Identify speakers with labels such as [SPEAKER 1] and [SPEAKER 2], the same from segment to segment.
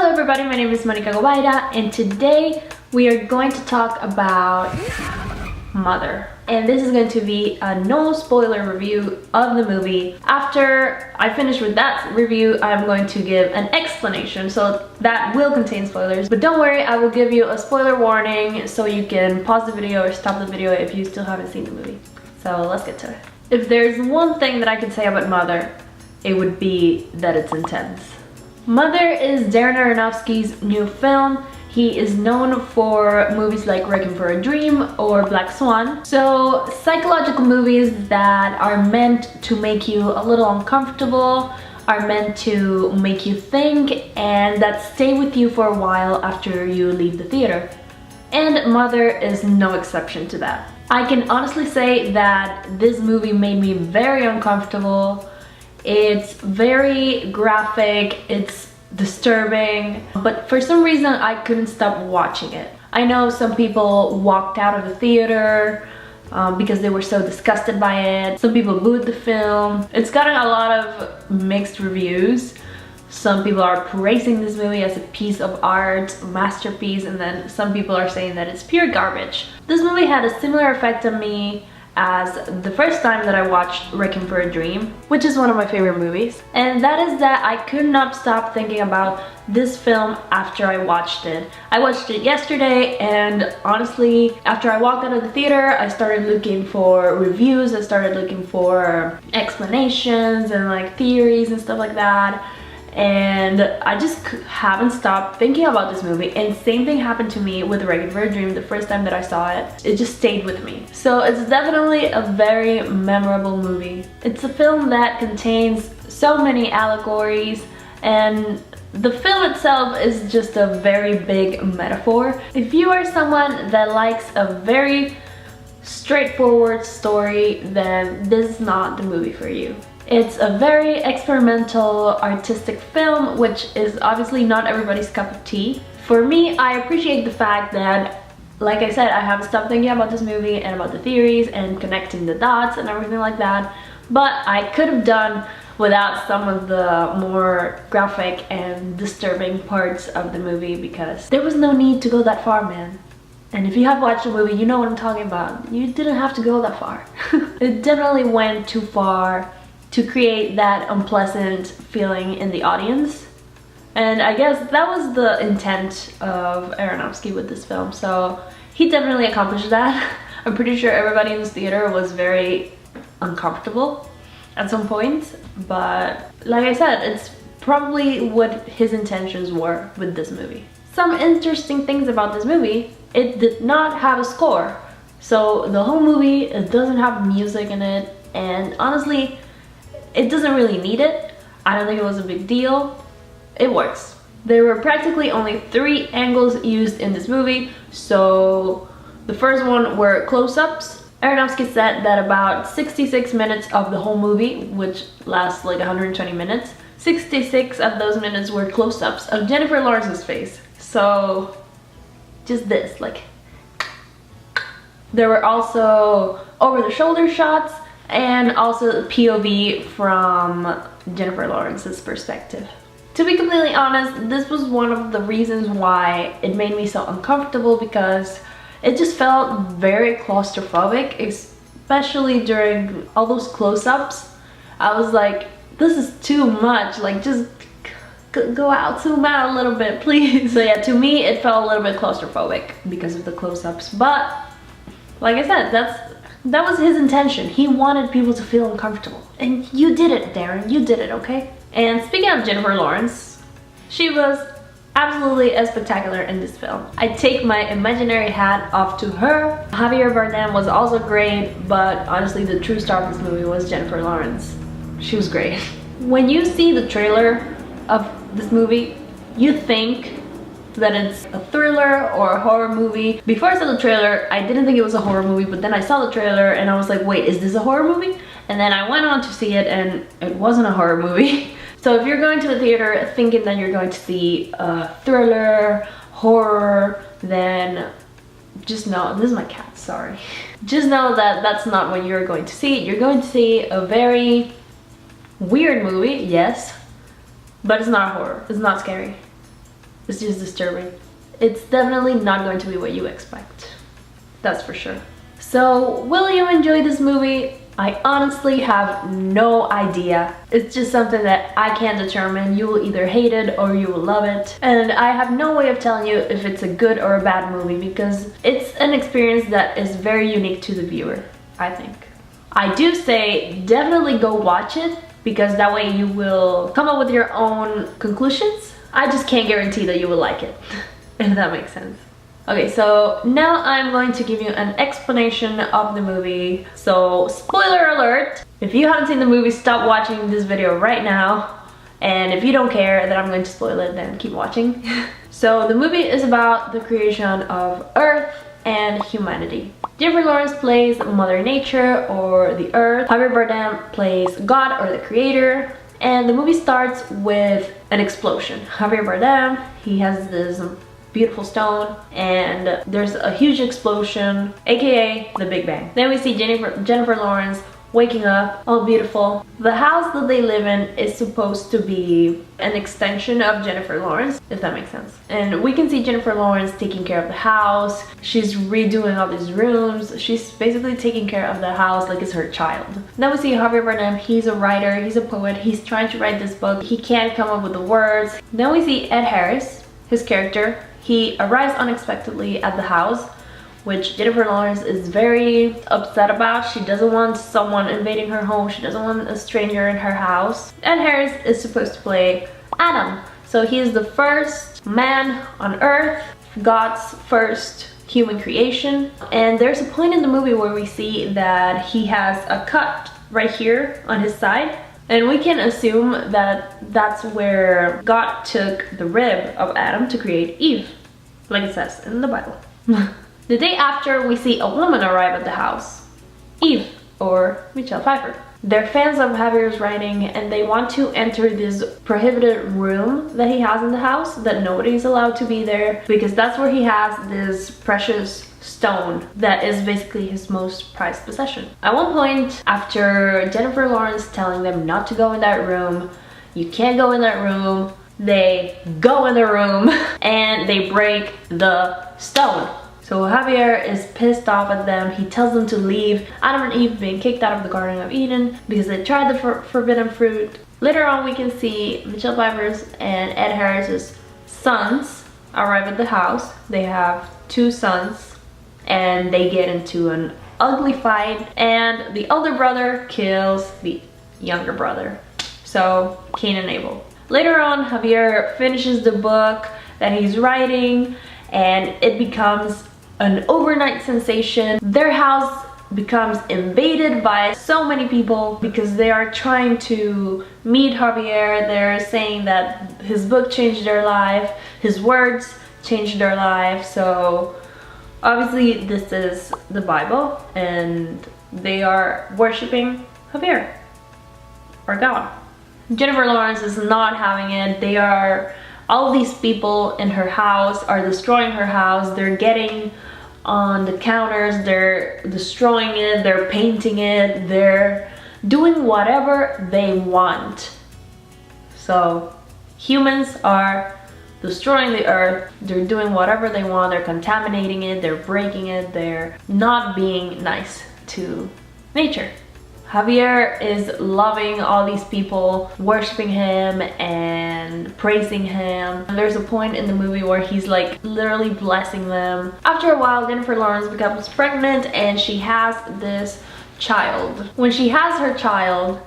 [SPEAKER 1] Hello everybody, my name is Monica Gobaira and today we are going to talk about Mother. And this is going to be a no spoiler review of the movie. After I finish with that review, I'm going to give an explanation, so that will contain spoilers. But don't worry, I will give you a spoiler warning so you can pause the video or stop the video if you still haven't seen the movie. So let's get to it. If there's one thing that I can say about Mother, it would be that it's intense. Mother is Darren Aronofsky's new film. He is known for movies like Wrecking for a Dream or Black Swan. So psychological movies that are meant to make you a little uncomfortable, are meant to make you think, and that stay with you for a while after you leave the theater. And Mother is no exception to that. I can honestly say that this movie made me very uncomfortable. It's very graphic, it's disturbing, but for some reason I couldn't stop watching it. I know some people walked out of the theater because they were so disgusted by it. Some people booed the film. It's gotten a lot of mixed reviews. Some people are praising this movie as a piece of art, a masterpiece, and then some people are saying that it's pure garbage. This movie had a similar effect on me as the first time that I watched Wrecking for a Dream, which is one of my favorite movies. And that is that I could not stop thinking about this film after I watched it. I watched it yesterday, and honestly, after I walked out of the theater, I started looking for reviews, I started looking for explanations and like theories and stuff like that. And I just haven't stopped thinking about this movie, and same thing happened to me with Wrecking for a Dream the first time that I saw it. It just stayed with me. So it's definitely a very memorable movie. It's a film that contains so many allegories, and the film itself is just a very big metaphor. If you are someone that likes a very straightforward story, then this is not the movie for you. It's a very experimental, artistic film, which is obviously not everybody's cup of tea. For me, I appreciate the fact that, like I said, I haven't stopped thinking about this movie and about the theories and connecting the dots and everything like that, but I could have done without some of the more graphic and disturbing parts of the movie, because there was no need to go that far, man. And if you have watched the movie, you know what I'm talking about. You didn't have to go that far. It definitely went too far to create that unpleasant feeling in the audience. And I guess that was the intent of Aronofsky with this film, so he definitely accomplished that. I'm pretty sure everybody in this theater was very uncomfortable at some point, but like I said, it's probably what his intentions were with this movie. Some interesting things about this movie: it did not have a score. So the whole movie, it doesn't have music in it, and honestly, it doesn't really need it. I don't think it was a big deal. It works. There were practically only 3 angles used in this movie. So the first one were close-ups. Aronofsky said that about 66 minutes of the whole movie, which lasts like 120 minutes, 66 of those minutes were close-ups of Jennifer Lawrence's face. So just this, like. There were also over-the-shoulder shots, and also POV from Jennifer Lawrence's perspective. To be completely honest, this was one of the reasons why it made me so uncomfortable, because it just felt very claustrophobic, especially during all those close-ups. I was like, this is too much, like just go out, zoom out a little bit, please. So yeah, to me it felt a little bit claustrophobic because of the close-ups, but like I said, that was his intention. He wanted people to feel uncomfortable. And you did it, Darren. You did it, okay? And speaking of Jennifer Lawrence, she was absolutely spectacular in this film. I take my imaginary hat off to her. Javier Bardem was also great, but honestly the true star of this movie was Jennifer Lawrence. She was great. When you see the trailer of this movie, you think that it's a thriller or a horror movie. Before I saw the trailer, I didn't think it was a horror movie, but then I saw the trailer and I was like, wait, is this a horror movie? And then I went on to see it, and it wasn't a horror movie. So if you're going to the theater thinking that you're going to see a thriller, horror, then just know, this is my cat, sorry. Just know that that's not what you're going to see. You're going to see a very weird movie, yes, but it's not horror, it's not scary. It's just disturbing. It's definitely not going to be what you expect. That's for sure. So, will you enjoy this movie? I honestly have no idea. It's just something that I can't determine. You will either hate it or you will love it. And I have no way of telling you if it's a good or a bad movie because it's an experience that is very unique to the viewer, I think. I do say definitely go watch it because that way you will come up with your own conclusions. I just can't guarantee that you will like it, if that makes sense. Okay, so now I'm going to give you an explanation of the movie. So, spoiler alert! If you haven't seen the movie, stop watching this video right now. And if you don't care that I'm going to spoil it, then keep watching. So, the movie is about the creation of Earth and humanity. Jennifer Lawrence plays Mother Nature or the Earth. Javier Bardem plays God or the Creator. And the movie starts with an explosion. Javier Bardem, he has this beautiful stone and there's a huge explosion, aka the Big Bang. Then we see Jennifer Lawrence waking up, all beautiful. The house that they live in is supposed to be an extension of Jennifer Lawrence, if that makes sense. And we can see Jennifer Lawrence taking care of the house. She's redoing all these rooms. She's basically taking care of the house like it's her child. Then we see Javier Bardem. He's a writer, he's a poet. He's trying to write this book. He can't come up with the words. Then we see Ed Harris, his character. He arrives unexpectedly at the house, which Jennifer Lawrence is very upset about. She doesn't want someone invading her home. She doesn't want a stranger in her house. Ed Harris is supposed to play Adam. So he is the first man on Earth, God's first human creation. And there's a point in the movie where we see that he has a cut right here on his side. And we can assume that that's where God took the rib of Adam to create Eve, like it says in the Bible. The day after, we see a woman arrive at the house, Eve, or Michelle Pfeiffer. They're fans of Javier's writing and they want to enter this prohibited room that he has in the house, that nobody's allowed to be there, because that's where he has this precious stone that is basically his most prized possession. At one point, after Jennifer Lawrence telling them not to go in that room, you can't go in that room, they go in the room and they break the stone. So Javier is pissed off at them. He tells them to leave. Adam and Eve being kicked out of the Garden of Eden because they tried the forbidden fruit. Later on, we can see Michelle Pfeiffer's and Ed Harris's sons arrive at the house. They have 2 sons and they get into an ugly fight and the older brother kills the younger brother. So, Cain and Abel. Later on, Javier finishes the book that he's writing and it becomes an overnight sensation. Their house becomes invaded by so many people because they are trying to meet Javier. They're saying that his book changed their life, his words changed their life. So obviously this is the Bible and they are worshiping Javier or God. Jennifer Lawrence is not having it. All these people in her house are destroying her house. They're getting on the counters, they're destroying it, they're painting it, they're doing whatever they want. So humans are destroying the earth, they're doing whatever they want, they're contaminating it, they're breaking it, they're not being nice to nature. Javier is loving all these people, worshiping him and praising him. And there's a point in the movie where he's like literally blessing them. After a while, Jennifer Lawrence becomes pregnant and she has this child. When she has her child,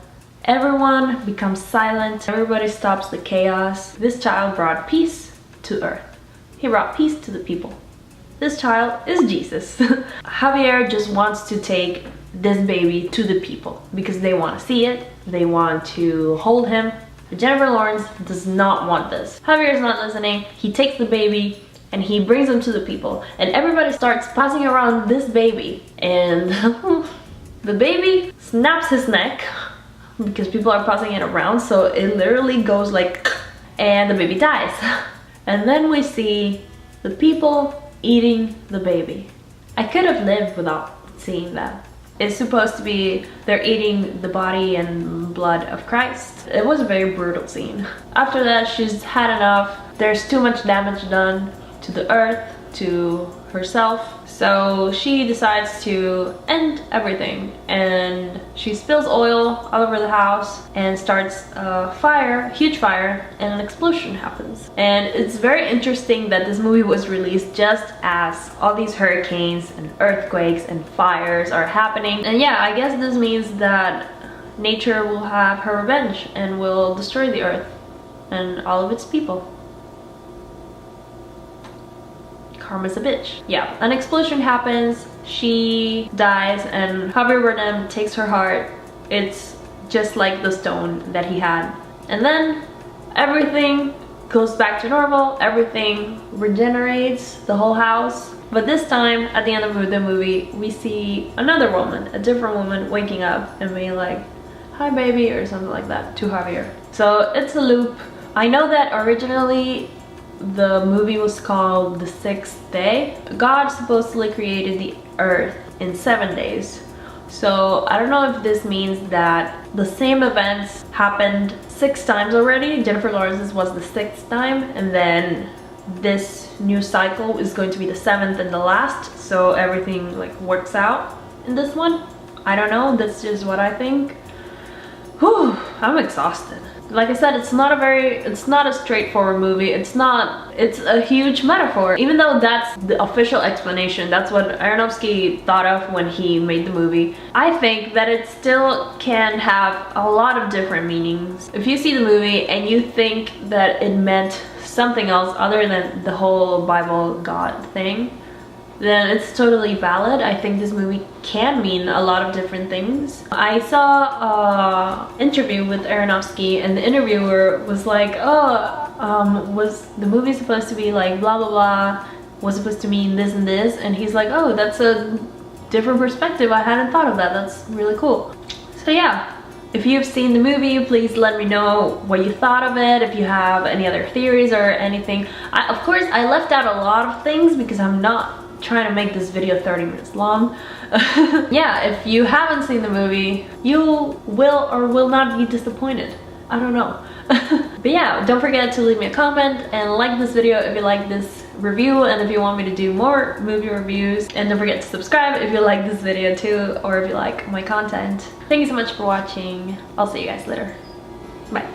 [SPEAKER 1] everyone becomes silent. Everybody stops the chaos. This child brought peace to Earth. He brought peace to the people. This child is Jesus. Javier just wants to take this baby to the people because they want to see it, they want to hold him. But Jennifer Lawrence does not want this. Javier is not listening. He takes the baby and he brings him to the people and everybody starts passing around this baby and the baby snaps his neck because people are passing it around, so it literally goes like and the baby dies. And then we see the people eating the baby. I could have lived without seeing that. It's supposed to be they're eating the body and blood of Christ. It was a very brutal scene. After that, she's had enough. there's too much damage done to the earth, to herself. So she decides to end everything, and she spills oil all over the house and starts a fire, huge fire, and an explosion happens. And it's very interesting that this movie was released just as all these hurricanes and earthquakes and fires are happening. And yeah, I guess this means that nature will have her revenge and will destroy the earth and all of its people. Karma's a bitch. Yeah, an explosion happens, she dies, and Javier Bardem takes her heart. It's just like the stone that he had. And then everything goes back to normal, everything regenerates, the whole house. But this time, at the end of the movie, we see another woman, a different woman, waking up and being like, "Hi baby," or something like that to Javier. So it's a loop. I know that originally the movie was called The Sixth Day. God supposedly created the earth in 7 days. So I don't know if this means that the same events happened 6 times already. Jennifer Lawrence's was the 6th time, and then this new cycle is going to be the 7th and the last, so everything like works out in this one. I don't know, that's just what I think. Whew, I'm exhausted. Like I said, it's not a straightforward movie. It's a huge metaphor. Even though that's the official explanation, that's what Aronofsky thought of when he made the movie, I think that it still can have a lot of different meanings. If you see the movie and you think that it meant something else other than the whole Bible God thing, then it's totally valid. I think this movie can mean a lot of different things. I saw an interview with Aronofsky, and the interviewer was like, was the movie supposed to be like blah blah blah, was supposed to mean this and this? And he's like, oh, that's a different perspective, I hadn't thought of that, that's really cool. So yeah, if you've seen the movie, please let me know what you thought of it, if you have any other theories or anything. Of course, I left out a lot of things because I'm not trying to make this video 30 minutes long. Yeah, if you haven't seen the movie, you will or will not be disappointed. I don't know. But yeah, don't forget to leave me a comment and like this video if you like this review and if you want me to do more movie reviews. And don't forget to subscribe if you like this video too, or if you like my content. Thank you so much for watching. I'll see you guys later. Bye.